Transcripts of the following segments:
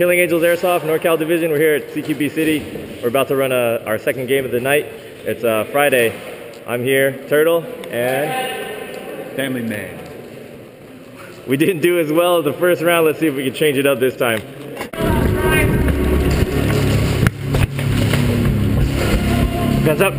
Killing Angels Airsoft NorCal Division. We're here at CQB City. We're about to run our second game of the night. It's Friday. I'm here, Turtle, and FamilyMan. We didn't do as well as the first round. Let's see if we can change it up this time. Guns up.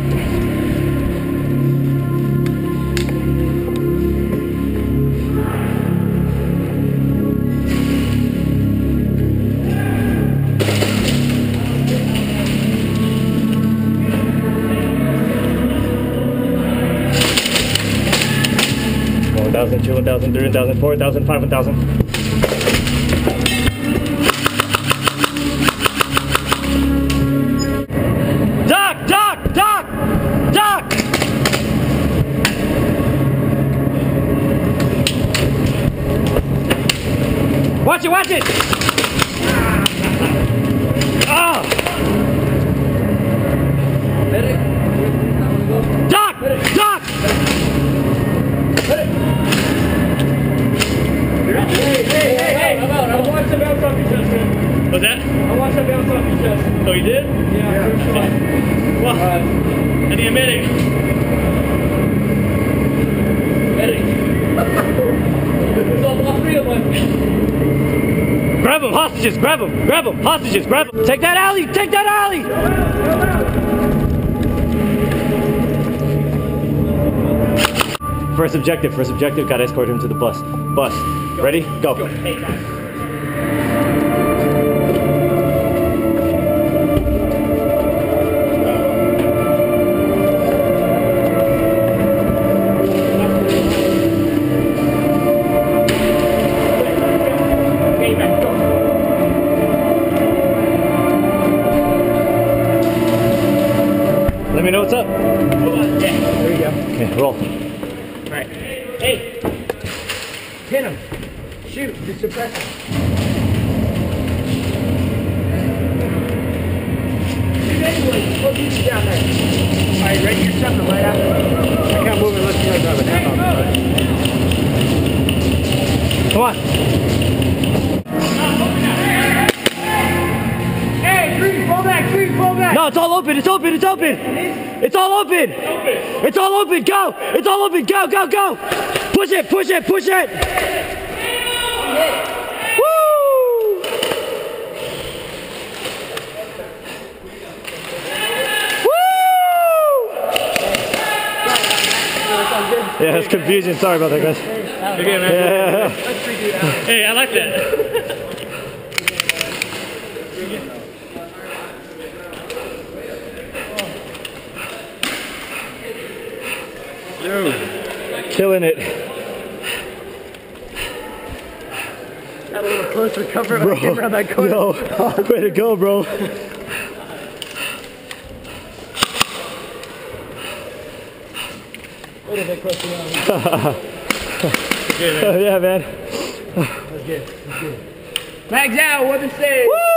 $1,000, $2,000, $3,000, $4,000, $5,000. Duck! Duck! Duck! Duck! Watch it! Watch it! Oh! Duck! Duck! Hey, I'm out. I watched the bounce off your chest, man. What's that? I watched that bounce off your chest. Oh, you did? Yeah. Well, I need a medic. Medic. There's all three of them. Grab them, hostages, grab them, grab them, hostages, grab them. Take that alley, take that alley! First objective, gotta escort him to the bus. Bus, ready? Go. Let me know what's up. Hold on, yeah, there you go. Okay, roll. Alright. Hey! Pin him! Shoot! Just suppress him! Shoot anyway! Put these down there! Alright, ready your something right after. I can't move unless you guys have a hand on it. Come on! Hey! Green, fall back! Green, fall back! No, it's all open! It's open! It's open! It's all open! It's all open! Go! It's all open! Go! Go! Go! Push it! Push it! Push it! Woo! Woo! Yeah, it's confusion. Sorry about that, guys. Okay, man. Yeah. Hey, I like that. Dude. Killing it. Got a little closer cover when I came around that corner. Yo, way to go, bro. Wait a bit closer now. Good, man. Yeah, man. That's good. That's good. Mags out, weapon safe. Woo!